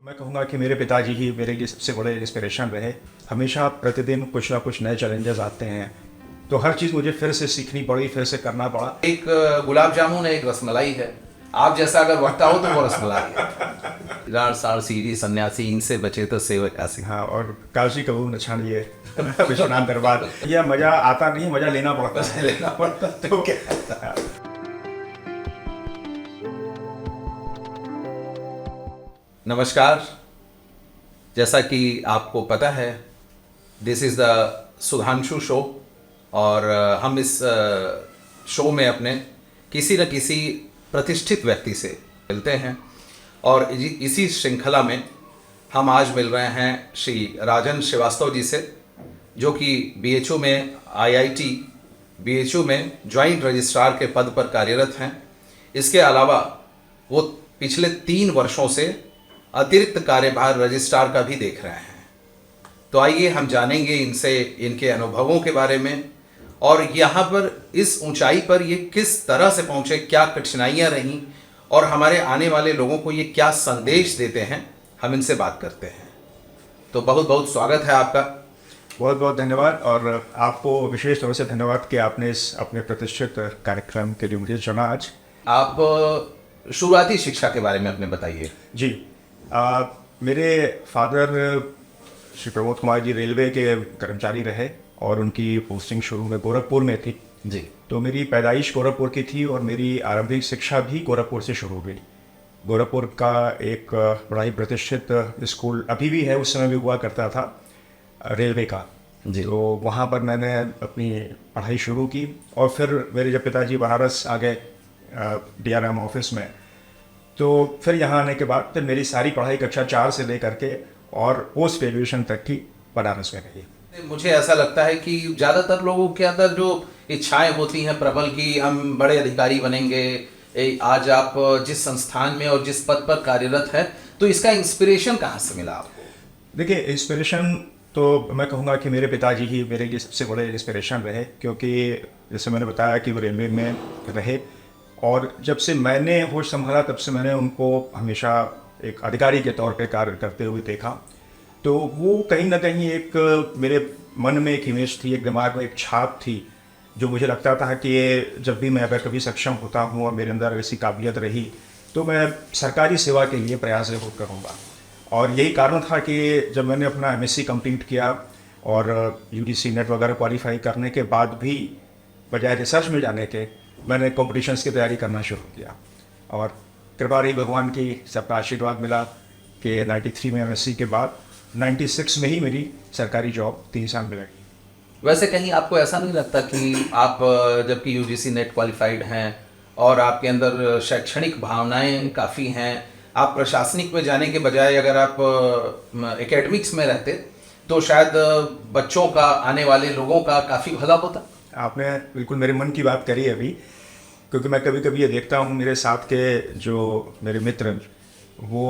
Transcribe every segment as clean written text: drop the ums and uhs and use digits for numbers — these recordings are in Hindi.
मैं कहूँगा कि मेरे पिताजी ही मेरे लिए सबसे बड़े इंस्पिरेशन रहे। हमेशा प्रतिदिन कुछ ना कुछ नए चैलेंजेस आते हैं, तो हर चीज़ मुझे फिर से सीखनी पड़ी, फिर से करना पड़ा। एक गुलाब जामुन है, एक रसमलाई है। आप जैसा अगर वक्ता हो तो वो रसमलाई है। रार सार सीढ़ी सन्यासी, इनसे बचे तो सेवक आसी। हाँ, और काशी कबूल न छानिए विश्वनाथ दरबार। यह मज़ा आता नहीं, मज़ा लेना पड़ता है। लेना पड़ता तो क्या। नमस्कार, जैसा कि आपको पता है, this is the Sudhanshu show और हम इस शो में अपने किसी न किसी प्रतिष्ठित व्यक्ति से मिलते हैं और इसी श्रृंखला में हम आज मिल रहे हैं श्री राजन श्रीवास्तव जी से, जो कि बीएचयू में आईआईटी बीएचयू में ज्वाइंट रजिस्ट्रार के पद पर कार्यरत हैं। इसके अलावा वो पिछले 3 वर्षों से अतिरिक्त कार्यभार रजिस्ट्रार का भी देख रहे हैं। तो आइए हम जानेंगे इनसे इनके अनुभवों के बारे में और यहाँ पर इस ऊंचाई पर ये किस तरह से पहुँचे, क्या कठिनाइयाँ रहीं और हमारे आने वाले लोगों को ये क्या संदेश देते हैं। हम इनसे बात करते हैं। तो बहुत बहुत स्वागत है आपका। बहुत बहुत धन्यवाद, और आपको विशेष तौर से धन्यवाद कि आपने इस अपने प्रतिष्ठित कार्यक्रम के लिए मुझे चुना आज। आप शुरुआती शिक्षा के बारे में अपने बताइए। जी, मेरे फादर श्री प्रमोद कुमार जी रेलवे के कर्मचारी रहे और उनकी पोस्टिंग शुरू में गोरखपुर में थी। जी। तो मेरी पैदाइश गोरखपुर की थी और मेरी आरंभिक शिक्षा भी गोरखपुर से शुरू हुई। गोरखपुर का एक बड़ा ही प्रतिष्ठित स्कूल अभी भी है, उस समय भी हुआ करता था, रेलवे का। जी। तो वहाँ पर मैंने अपनी पढ़ाई शुरू की और फिर मेरे जब पिताजी बनारस आ गए डीआरएम ऑफिस में, तो फिर यहाँ आने के बाद फिर मेरी सारी पढ़ाई कक्षा 4 से लेकर के और पोस्ट ग्रेजुएशन तक की बनारस में रही। मुझे ऐसा लगता है कि ज़्यादातर लोगों के अंदर जो इच्छाएं होती हैं प्रबल की, हम बड़े अधिकारी बनेंगे, आज आप जिस संस्थान में और जिस पद पर कार्यरत है, तो इसका इंस्पिरेशन कहाँ से मिला आपको? देखिए, इंस्पिरेशन तो मैं कहूँगा कि मेरे पिताजी ही मेरे लिए सबसे बड़े इंस्पिरेशन रहे, क्योंकि जैसे मैंने बताया कि वो रेलवे में रहे और जब से मैंने होश संभाला तब से मैंने उनको हमेशा एक अधिकारी के तौर पे कार्य करते हुए देखा। तो वो कहीं ना कहीं एक मेरे मन में एक इमेज थी, एक दिमाग में एक छाप थी, जो मुझे लगता था कि जब भी मैं अगर कभी सक्षम होता हूँ और मेरे अंदर ऐसी काबिलियत रही तो मैं सरकारी सेवा के लिए प्रयास जरूर करूँगा। और यही कारण था कि जब मैंने अपना एमएससी कंप्लीट किया और यूजीसी नेट वगैरह क्वालिफाई करने के बाद भी बजाय रिसर्च में जाने के मैंने कॉम्पिटिशन्स की तैयारी करना शुरू किया और कृपा रही भगवान की, सबका आशीर्वाद मिला कि 93 में एमएससी के बाद 96 में ही मेरी सरकारी जॉब 3 साल में लगी। वैसे कहीं आपको ऐसा नहीं लगता कि आप जबकि यूजीसी नेट क्वालिफाइड हैं और आपके अंदर शैक्षणिक भावनाएं काफ़ी हैं, आप प्रशासनिक में जाने के बजाय अगर आप एकेडमिक्स में रहते तो शायद बच्चों का, आने वाले लोगों का काफ़ी भला होता? आपने बिल्कुल मेरे मन की बात करी अभी, क्योंकि मैं कभी कभी ये देखता हूँ मेरे साथ के जो मेरे मित्र, वो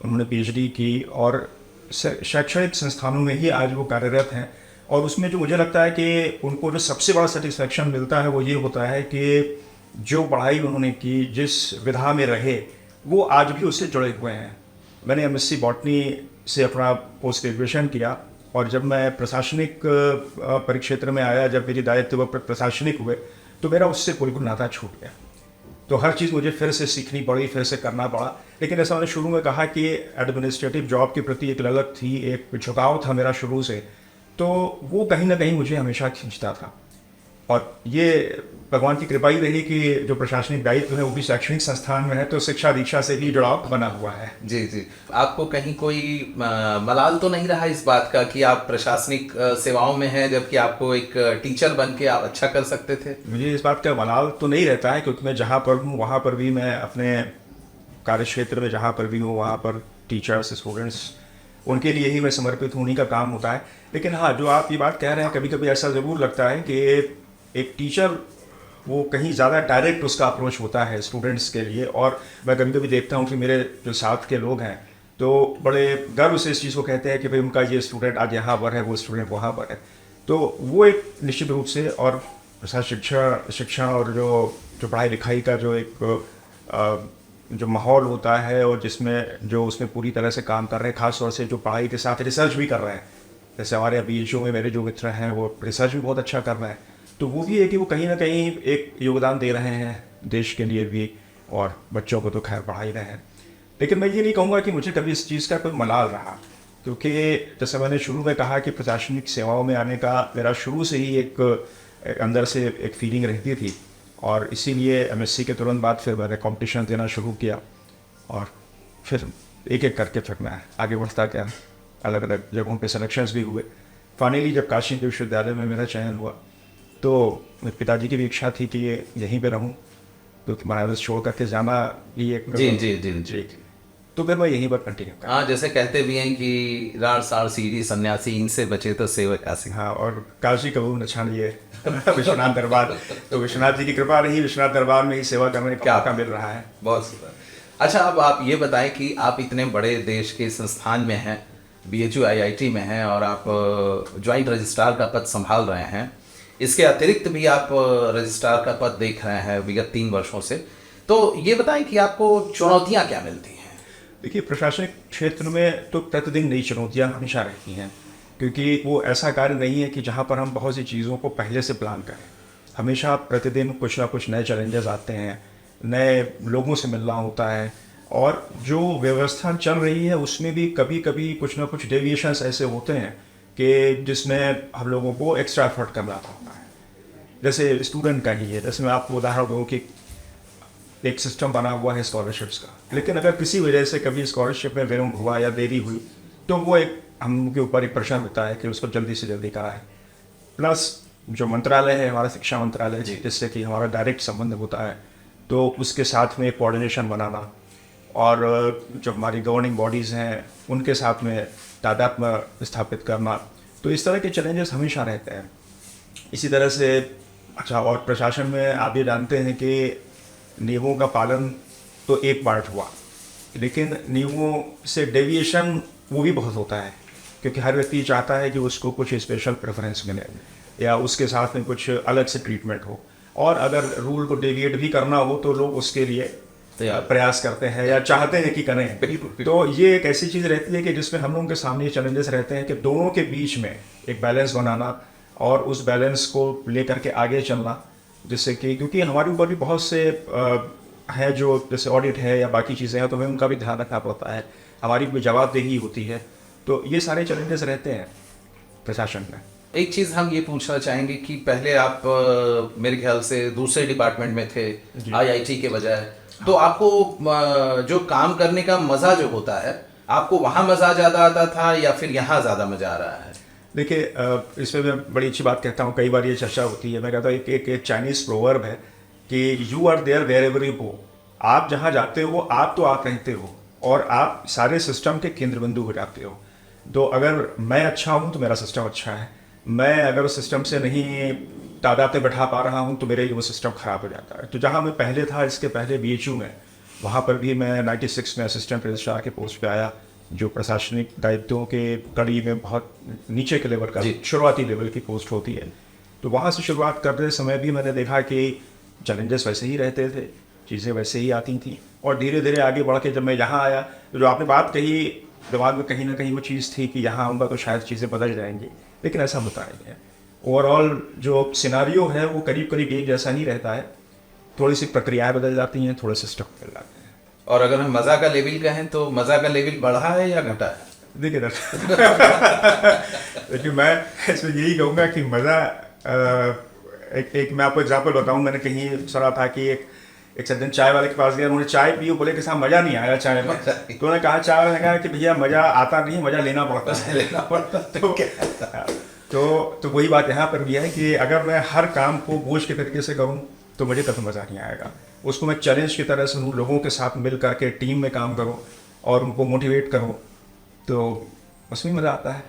उन्होंने पीएचडी की और शैक्षणिक संस्थानों में ही आज वो कार्यरत हैं, और उसमें जो मुझे लगता है कि उनको जो सबसे बड़ा सेटिस्फैक्शन मिलता है वो ये होता है कि जो पढ़ाई उन्होंने की, जिस विधा में रहे, वो आज भी उससे जुड़े हुए हैं। मैंने एमएससी बॉटनी से अपना पोस्ट ग्रेजुएशन किया और जब मैं प्रशासनिक परिक्षेत्र में आया, जब मेरी दायित्व प्रशासनिक हुए, तो मेरा उससे बिल्कुल नाता छूट गया। तो हर चीज़ मुझे फिर से सीखनी पड़ी, फिर से करना पड़ा। लेकिन ऐसा मैंने शुरू में कहा कि एडमिनिस्ट्रेटिव जॉब के प्रति एक लगत थी, एक झुकाव था मेरा शुरू से, तो वो कहीं ना कहीं मुझे हमेशा खींचता था। और ये भगवान की कृपा ही रही कि जो प्रशासनिक दायित्व है वो भी शैक्षणिक संस्थान में है, तो शिक्षा दीक्षा से भी जुड़ाव बना हुआ है। जी जी। आपको कहीं कोई मलाल तो नहीं रहा इस बात का कि आप प्रशासनिक सेवाओं में हैं जबकि आपको एक टीचर बन के आप अच्छा कर सकते थे? मुझे इस बात का मलाल तो नहीं रहता है, क्योंकि मैं जहाँ पर हूँ वहाँ पर भी मैं अपने कार्य क्षेत्र में जहाँ पर भी हूँ वहाँ पर टीचर्स, स्टूडेंट्स, उनके लिए ही मैं समर्पित हूँ, उन्हीं का काम होता है। लेकिन हाँ, जो आप ये बात कह रहे हैं, कभी कभी ऐसा ज़रूर लगता है कि एक टीचर वो कहीं ज़्यादा डायरेक्ट उसका अप्रोच होता है स्टूडेंट्स के लिए। और मैं कभी कभी देखता हूँ कि मेरे जो साथ के लोग हैं तो बड़े गर्व से इस चीज़ को कहते हैं कि भाई उनका ये स्टूडेंट आज यहाँ पर है, वो स्टूडेंट वहाँ पर है। तो वो एक निश्चित रूप से, और शिक्षा और जो पढ़ाई लिखाई का जो एक जो माहौल होता है और जिसमें जो उसमें पूरी तरह से काम कर रहे हैं, खास तौर से जो पढ़ाई के साथ रिसर्च भी कर रहे हैं, जैसे हमारे अभी शो में मेरे जो मित्र हैं वो रिसर्च भी बहुत अच्छा कर रहे हैं, तो वो भी है कि वो कहीं ना कहीं एक योगदान दे रहे हैं देश के लिए भी, और बच्चों को तो खैर पढ़ा ही रहे हैं। लेकिन मैं ये नहीं कहूँगा कि मुझे कभी इस चीज़ का कोई मलाल रहा, क्योंकि जैसे मैंने शुरू में कहा कि प्रशासनिक सेवाओं में आने का मेरा शुरू से ही एक अंदर से एक फीलिंग रहती थी, और इसीलिए एमएससी के तुरंत बाद फिर मैंने कंपटीशन देना शुरू किया, और फिर एक एक करके फिर मैं आगे बढ़ता गया, अलग अलग जगहों पे सिलेक्शंस भी हुए। फाइनली जब काशी हिंदू विश्वविद्यालय में मेरा चयन हुआ तो मेरे पिताजी की भी इच्छा थी कि ये यहीं पे रहूं, क्योंकि बनारस छोड़ करके जाना ही एक जी जी जी जी। तो फिर मैं यहीं पर कंटिन्यू करा। हाँ, जैसे कहते भी हैं कि रार सार सीढ़ी सन्यासी, इनसे बचे तो सेवक आसी। हाँ, और काशी कबूल न छानिए विश्वनाथ दरबार, तो विश्वनाथ जी की कृपा रही, विश्वनाथ दरबार में ही सेवा करने का मौका मिल रहा है। बहुत सुंदर। अच्छा, अब आप ये बताएं कि आप इतने बड़े देश के संस्थान में हैं, BHU IIT में हैं, और आप ज्वाइंट रजिस्ट्रार का पद संभाल रहे हैं, इसके अतिरिक्त भी आप रजिस्ट्रार का पद देख रहे हैं विगत 3 वर्षों से, तो ये बताएं कि आपको चुनौतियाँ क्या मिलती हैं? देखिए, प्रशासनिक क्षेत्र में तो प्रतिदिन नई चुनौतियाँ हमेशा रहती हैं, क्योंकि वो ऐसा कार्य नहीं है कि जहाँ पर हम बहुत सी चीज़ों को पहले से प्लान करें। हमेशा प्रतिदिन कुछ ना कुछ नए चैलेंजेस आते हैं, नए लोगों से मिलना होता है, और जो व्यवस्था चल रही है उसमें भी कभी कभी कुछ ना कुछ डेविएशंस ऐसे होते हैं कि जिसमें हम लोगों को एक्स्ट्रा एफर्ट करना होता है। जैसे स्टूडेंट का ही है, जैसे मैं आपको उदाहरण दूँ कि एक सिस्टम बना हुआ है स्कॉलरशिप्स का, लेकिन अगर किसी वजह से कभी स्कॉलरशिप में विलम्ब हुआ या देरी हुई तो वो एक हम के ऊपर एक प्रेशर होता है कि उसको जल्दी से जल्दी कराएं। प्लस जो मंत्रालय है हमारा शिक्षा मंत्रालय, जिससे कि हमारा डायरेक्ट संबंध होता है, तो उसके साथ में कोऑर्डिनेशन बनाना, और जो हमारी गवर्निंग बॉडीज़ हैं उनके साथ में तादात्म्य स्थापित करना, तो इस तरह के चैलेंजेस हमेशा रहते हैं। इसी तरह से अच्छा, और प्रशासन में आप ये जानते हैं कि नियमों का पालन तो एक पार्ट हुआ, लेकिन नियमों से डेविएशन वो भी बहुत होता है, क्योंकि हर व्यक्ति चाहता है कि उसको कुछ स्पेशल प्रेफरेंस मिले या उसके साथ में कुछ अलग से ट्रीटमेंट हो, और अगर रूल को डेविएट भी करना हो तो लोग उसके लिए प्रयास करते हैं या चाहते हैं कि करें। तो ये एक ऐसी चीज़ रहती है कि जिसमें हम लोगों के सामने चैलेंजेस रहते हैं कि दोनों के बीच में एक बैलेंस बनाना और उस बैलेंस को लेकर के आगे चलना, जिससे कि क्योंकि हमारे ऊपर भी बहुत से हैं जो जैसे ऑडिट है या बाकी चीज़ें हैं, तो हमें उनका भी ध्यान रखना पड़ता है, हमारी भी जवाबदेही होती है, तो ये सारे चैलेंजेस रहते हैं प्रशासन में। एक चीज़ हम ये पूछना चाहेंगे कि पहले आप मेरे ख्याल से दूसरे डिपार्टमेंट में थे IIT के बजाय, तो आपको जो काम करने का मज़ा जो होता है, आपको वहाँ मज़ा ज़्यादा आता था या फिर यहाँ ज़्यादा मज़ा आ रहा है? देखिए, इसमें मैं बड़ी अच्छी बात कहता हूँ, कई बार ये चर्चा होती है, मैं कहता हूँ एक चाइनीज़ प्रोवर्ब है कि you are there wherever you go, आप जहाँ जाते हो आप तो आप रहते हो और आप सारे सिस्टम के केंद्र बिंदु हो जाते हो। तो अगर मैं अच्छा हूँ तो मेरा सिस्टम अच्छा है, मैं अगर सिस्टम से नहीं तादाद में बैठा पा रहा हूँ तो मेरे वो सिस्टम ख़राब हो जाता है। तो जहाँ मैं पहले था, इसके पहले BHU में, वहाँ पर भी मैं 96 में असिस्टेंट रजिस्ट्रार के पोस्ट पे आया, जो प्रशासनिक दायित्वों के कड़ी में बहुत नीचे के लेवल का शुरुआती लेवल की पोस्ट होती है। तो वहाँ से शुरुआत करते समय भी मैंने देखा कि चैलेंजेस वैसे ही रहते थे, चीज़ें वैसे ही आती थी, और धीरे धीरे आगे बढ़ के जब मैं यहाँ आया तो जो आपने बात कही, दिमाग में कहीं ना कहीं वो चीज़ थी कि यहाँ आऊँगा तो शायद चीज़ें बदल जाएंगी, लेकिन ऐसा होता नहीं है। ओवरऑल जो सिनारियो है वो करीब करीब एक जैसा नहीं रहता है, थोड़ी सी प्रक्रियाएँ बदल जाती हैं, थोड़े सिस्टम बदल जाते हैं। और अगर हम मज़ा का लेवल कहें तो मज़ा का लेवल बढ़ा है या घटा है? देखिए देखिए, मैं इसमें यही कहूँगा कि मज़ा, एक मैं आपको एग्जाम्पल बताऊँ, मैंने कहीं सुना था कि एक सज्जन चाय वाले के पास गया, उन्होंने चाय पी, बोले कि साहब मज़ा नहीं आया चाय में। तो उन्होंने कहा, चाय वाले ने कहा कि भैया मज़ा आता नहीं, मज़ा लेना पड़ता है। तो वही बात यहाँ पर भी है कि अगर मैं हर काम को बोझ के तरीके से करूँ तो मुझे कभी मज़ा नहीं आएगा। उसको मैं चैलेंज की तरह से लोगों के साथ मिल करके टीम में काम करूँ और उनको मोटिवेट करूँ, तो उसमें मज़ा आता है।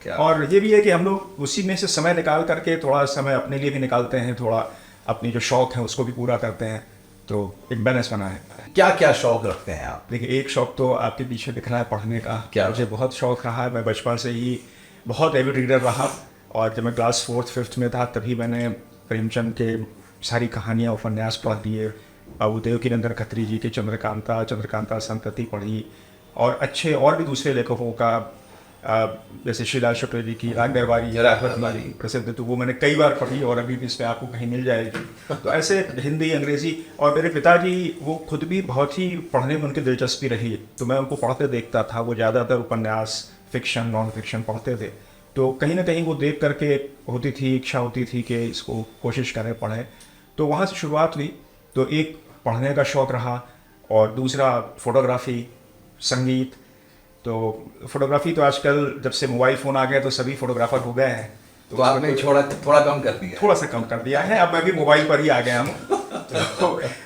क्या? और ये भी है कि हम लोग उसी में से समय निकाल करके थोड़ा समय अपने लिए भी निकालते हैं, थोड़ा अपनी जो शौक़ है उसको भी पूरा करते हैं, तो एक बैलेंस बना है। क्या क्या शौक रखते हैं आप? देखिए, एक शौक़ तो आपके पीछे दिख रहा है पढ़ने का। क्या? मुझे बहुत शौक़ रहा है, मैं बचपन से ही बहुत एविड रीडर रहा, और जब मैं क्लास 4th 5th में था तभी मैंने प्रेमचंद के सारी कहानियाँ उपन्यास पढ़ लिए, अब देवकी नंदन खत्री जी के चंद्रकांता, चंद्रकांता संतति पढ़ी, और अच्छे और भी दूसरे लेखकों का जैसे शीला चटर्जी की राग दरबारी प्रसिद्ध, तो वो मैंने कई बार पढ़ी और अभी भी इसमें आपको कहीं मिल जाएगी। तो ऐसे हिंदी, अंग्रेज़ी, और मेरे पिताजी वो खुद भी बहुत ही पढ़ने में उनकी दिलचस्पी रही, तो मैं उनको पढ़ते देखता था। वो ज़्यादातर उपन्यास, फिक्शन, नॉन फिक्शन पढ़ते थे, तो कहीं ना कहीं वो देख करके होती थी, इच्छा होती थी कि इसको कोशिश करें, पढ़ें। तो वहाँ से शुरुआत हुई। तो एक पढ़ने का शौक़ रहा, और दूसरा फोटोग्राफी, संगीत। तो फोटोग्राफी तो आजकल जब से मोबाइल फ़ोन आ गए तो सभी फोटोग्राफर हो गए हैं, तो आपने थोड़ा कम कर दिया? थोड़ा सा कम कर दिया है, अब मैं भी मोबाइल पर ही आ गया हूँ।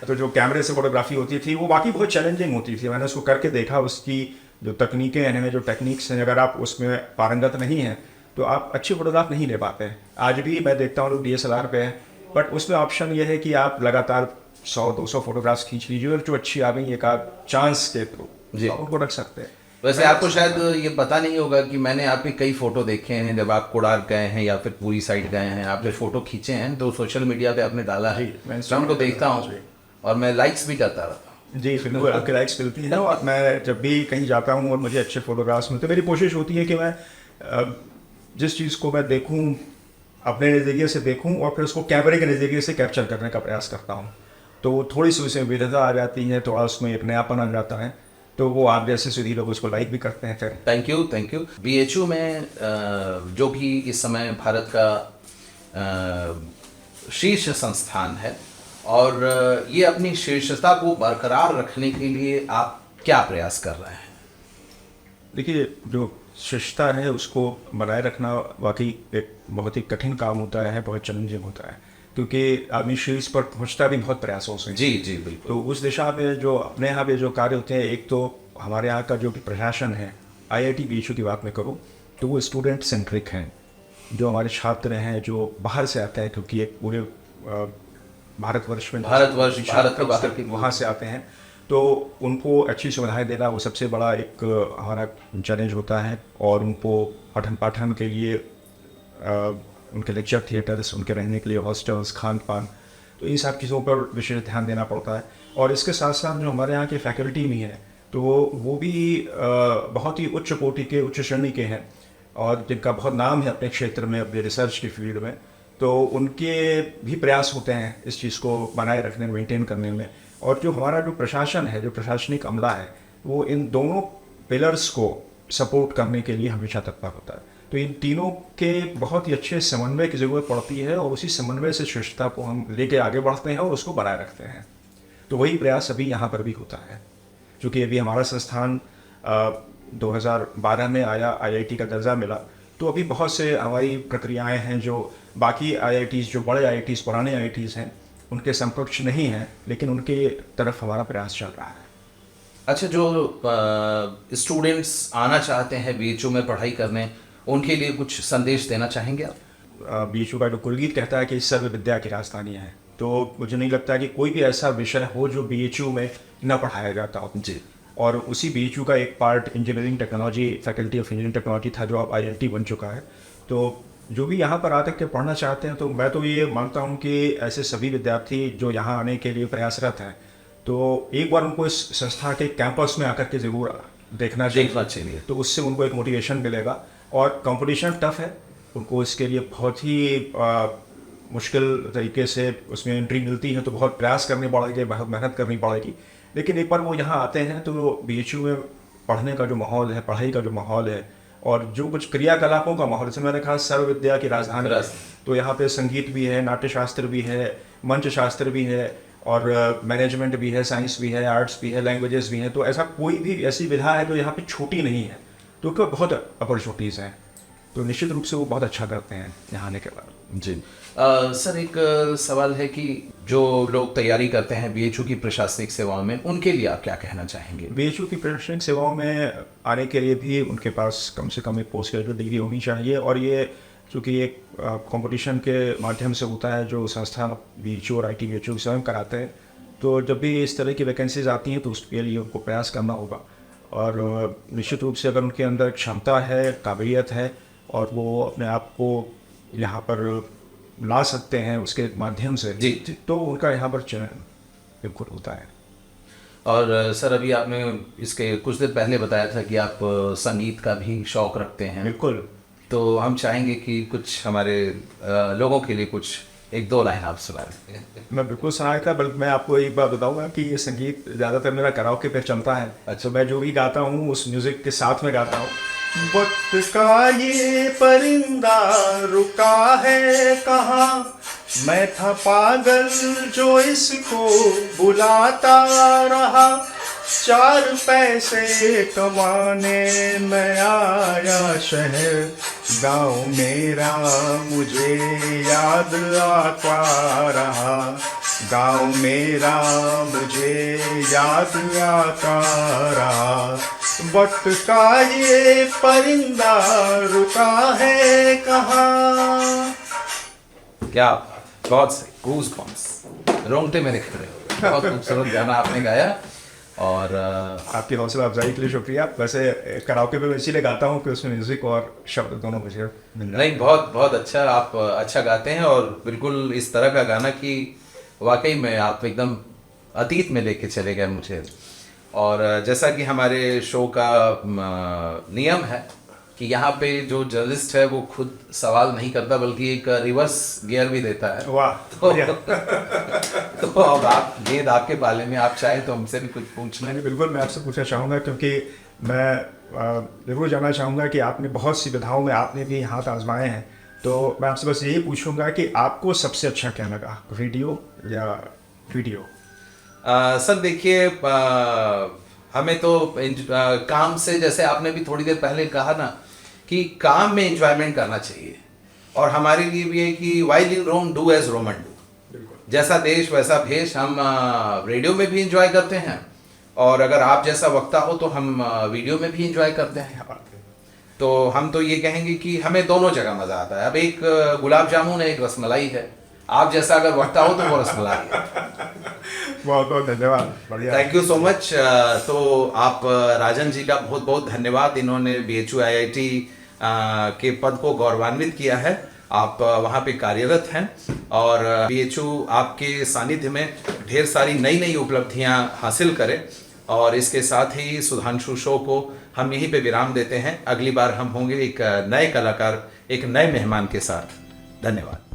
तो जो कैमरे से फोटोग्राफी होती थी वो बाकी बहुत चैलेंजिंग होती थी। मैंने उसको करके देखा, उसकी जो तकनीकें हैं, जो टेक्निक्स हैं, अगर आप उसमें पारंगत नहीं हैं तो आप अच्छे फोटोग्राफ नहीं ले पाते हैं। आज भी मैं देखता हूँ लोग DSLR पे है, बट उसमें ऑप्शन ये है कि आप लगातार 100-200 फोटोग्राफ्स खींच लीजिए, और जो अच्छी आ गई एक आध चांस के थ्रू उनको रख सकते हैं। वैसे आपको शायद ये पता नहीं होगा कि मैंने आपके कई फोटो देखे हैं, जब आप कोडार्क गए हैं या फिर पूरी साइड गए हैं, आप जो फोटो खींचे हैं तो सोशल मीडिया पे आपने डाला है, मैं उनको देखता हूँ और मैं लाइक्स भी करता रहता हूँ। जी बिल्कुल, आपके लाइक्स मिलती है। और मैं जब भी कहीं जाता हूँ और मुझे अच्छे फोटोग्राफ्स मिलते, मेरी कोशिश होती है कि मैं जिस चीज़ को मैं देखूँ अपने नज़रिए से देखूँ, और फिर उसको कैमरे के नज़रिए से कैप्चर करने का प्रयास करता हूँ। तो थोड़ी सी उसमें विविधता आ जाती है, थोड़ा उसमें एक नयापन आ जाता है, तो वो आप जैसे सुधी लोग उसको लाइक भी करते हैं। फिर थैंक यू। BHU में जो भी इस समय भारत का शीर्ष संस्थान है, और ये अपनी शीर्षता को बरकरार रखने के लिए आप क्या प्रयास कर रहे हैं? देखिए, जो शिष्टता है उसको बनाए रखना वाकई एक बहुत ही कठिन काम होता है, बहुत चैलेंजिंग होता है, क्योंकि आदमी शीर्ष पर पहुंचता भी बहुत प्रयासों से। जी बिल्कुल। तो उस दिशा में जो अपने यहाँ पे जो कार्य होते हैं, एक तो हमारे यहाँ का जो प्रशासन है, IIT BHU की बात मैं करूँ तो वो स्टूडेंट सेंट्रिक हैं। जो हमारे छात्र हैं जो बाहर से आते हैं, क्योंकि एक पूरे भारतवर्ष में भारत के वहाँ से आते हैं, तो उनको अच्छी सुविधाएं देना वो सबसे बड़ा एक हमारा चैलेंज होता है। और उनको पठन पाठन के लिए उनके लेक्चर थिएटर्स, उनके रहने के लिए हॉस्टल्स, खान पान, तो इन सब चीज़ों पर विशेष ध्यान देना पड़ता है। और इसके साथ साथ जो हमारे यहाँ के फैकल्टी भी हैं, तो वो भी बहुत ही उच्च कोटि के, उच्च श्रेणी के हैं, और जिनका बहुत नाम है अपने क्षेत्र में, अपने रिसर्च की फील्ड में। तो उनके भी प्रयास होते हैं इस चीज़ को बनाए रखने में, मेंटेन करने में। और जो हमारा जो प्रशासन है, जो प्रशासनिक अमला है, वो इन दोनों पिलर्स को सपोर्ट करने के लिए हमेशा तत्पर होता है। तो इन तीनों के बहुत ही अच्छे समन्वय की ज़रूरत पड़ती है, और उसी समन्वय से शिष्टता को हम लेके आगे बढ़ते हैं और उसको बनाए रखते हैं। तो वही प्रयास अभी यहाँ पर भी होता है। चूँकि अभी हमारा संस्थान 2012 में आया, IIT का दर्जा मिला, तो अभी बहुत से हमारी प्रक्रियाएं हैं जो बाकी IITs, जो बड़े IITs, पुराने IITs हैं, उनके समकक्ष नहीं हैं, लेकिन उनके तरफ हमारा प्रयास चल रहा है। अच्छा, जो स्टूडेंट्स आना चाहते हैं BHU में पढ़ाई करने, उनके लिए कुछ संदेश देना चाहेंगे आप? BHU का जो कुलगीत कहता है कि सर्व विद्या की राजधानी है, तो मुझे नहीं लगता कि कोई भी ऐसा विषय हो जो BHU में न पढ़ाया जाता हो। जी। और उसी BHU का एक part engineering technology, faculty of engineering technology था, जो अब IIT बन चुका है। तो जो भी यहाँ पर आकर के पढ़ना चाहते हैं, तो मैं तो ये मानता हूँ कि ऐसे सभी विद्यार्थी जो यहाँ आने के लिए प्रयासरत हैं, तो एक बार उनको इस संस्था के कैंपस में आकर के ज़रूर देखना चाहिए। तो उससे उनको एक मोटिवेशन मिलेगा। और कंपटीशन टफ है, उनको इसके लिए बहुत ही मुश्किल तरीके से उसमें एंट्री मिलती है, तो बहुत प्रयास करनी पड़ेगी, बहुत मेहनत करनी पड़ेगी। लेकिन एक बार वो यहाँ आते हैं तो BHU में पढ़ने का जो माहौल है, पढ़ाई का जो माहौल है, और जो कुछ क्रियाकलापों का माहौल, जैसे मैंने कहा सर्व विद्या की राजधानी, तो यहाँ पे संगीत भी है, नाट्यशास्त्र भी है, मंच शास्त्र भी है, और मैनेजमेंट भी है, साइंस भी है, आर्ट्स भी है, लैंग्वेजेस भी हैं। तो ऐसा कोई भी ऐसी विधा है जो यहाँ पे छोटी नहीं है, तो उनको बहुत अपॉर्चुनिटीज़ हैं। तो निश्चित रूप से वो बहुत अच्छा करते हैं यहाँ आने के बाद। जी। सर, एक सवाल है कि जो लोग तैयारी करते हैं BHU की प्रशासनिक सेवाओं में, उनके लिए आप क्या कहना चाहेंगे? BHU की प्रशासनिक सेवाओं में आने के लिए भी उनके पास कम से कम एक पोस्ट ग्रेजुएट डिग्री होनी चाहिए। और ये चूँकि एक कंपटीशन के माध्यम से होता है, जो संस्था BHU और IIT BHU स्वयं कराते हैं, तो जब भी इस तरह की वैकेंसीज आती हैं तो उसके लिए उनको प्रयास करना होगा। और निश्चित रूप से अगर उनके अंदर क्षमता है, काबिलियत है, और वो अपने आप को यहाँ पर ला सकते हैं उसके माध्यम से, जी, तो उनका यहाँ पर चयन बिल्कुल होता है। और सर अभी आपने इसके कुछ दिन पहले बताया था कि आप संगीत का भी शौक रखते हैं। बिल्कुल। तो हम चाहेंगे कि कुछ हमारे लोगों के लिए कुछ एक दो लाइन आप सुनाएं। मैं बिल्कुल सुना था, बल्कि मैं आपको एक बात बताऊंगा कि ये संगीत ज़्यादातर मेरा कराओके पे चलता है। अच्छा, मैं जो भी गाता हूँ उस म्यूज़िक के साथ में गाता हूँ। वक्त का ये परिंदा रुका है कहाँ, मैं था पागल जो इसको बुलाता रहा, 4 पैसे कमाने मैं आया शहर, गाँव मेरा मुझे याद आता रहा, गाँव मेरा मुझे याद आता रहा, वक्त का ये परिंदा रुका है कहाँ। क्या बहुत सही, गूज बम्प्स, रोंगटे मेरे खड़े हो गए। बहुत खूबसूरत गाना आपने गाया। और आपकी हौसला अफजाई के लिए शुक्रिया। वैसे कराओके पे मैं इसीलिए गाता हूँ कि उसमें म्यूज़िक और शब्द दोनों मुझे मिल जाए। नहीं, बहुत बहुत अच्छा, आप अच्छा गाते हैं और बिल्कुल इस तरह का गाना कि वाकई में आप एकदम अतीत में लेके चले गए मुझे। और जैसा कि हमारे शो का नियम है कि यहाँ पे जो जर्नलिस्ट है वो खुद सवाल नहीं करता बल्कि एक रिवर्स गियर भी देता है। वाह, तो अब आप गेंद आपके बाले में, आप चाहे तो हमसे भी कुछ पूछना। नहीं, बिल्कुल मैं आपसे पूछना चाहूँगा, क्योंकि मैं ज़रूर जानना चाहूँगा कि आपने बहुत सी विधाओं में आपने भी हाथ आजमाए हैं, तो मैं आपसे बस यही पूछूंगा कि आपको सबसे अच्छा क्या लगा, रेडियो या वीडियो? सर देखिए, हमें तो काम से, जैसे आपने भी थोड़ी देर पहले कहा ना कि काम में एंजॉयमेंट करना चाहिए, और हमारे लिए भी है कि while in Rome do as Roman do, जैसा देश वैसा भेष। हम रेडियो में भी एंजॉय करते हैं, और अगर आप जैसा वक्ता हो तो हम वीडियो में भी एंजॉय करते हैं। तो हम तो ये कहेंगे कि हमें दोनों जगह मज़ा आता है। अब एक गुलाब जामुन है, एक रसमलाई है, आप जैसा अगर वक्ता हो तो वो रसमलाई है। बहुत बहुत धन्यवाद, बढ़िया। Thank you so much. तो आप राजन जी का बहुत बहुत धन्यवाद, इन्होंने BHU IIT के पद को गौरवान्वित किया है। आप वहाँ पे कार्यरत हैं, और BHU आपके सानिध्य में ढेर सारी नई नई उपलब्धियाँ हासिल करे। और इसके साथ ही सुधांशु शो को हम यहीं पे विराम देते हैं। अगली बार हम होंगे एक नए कलाकार, एक नए मेहमान के साथ। धन्यवाद।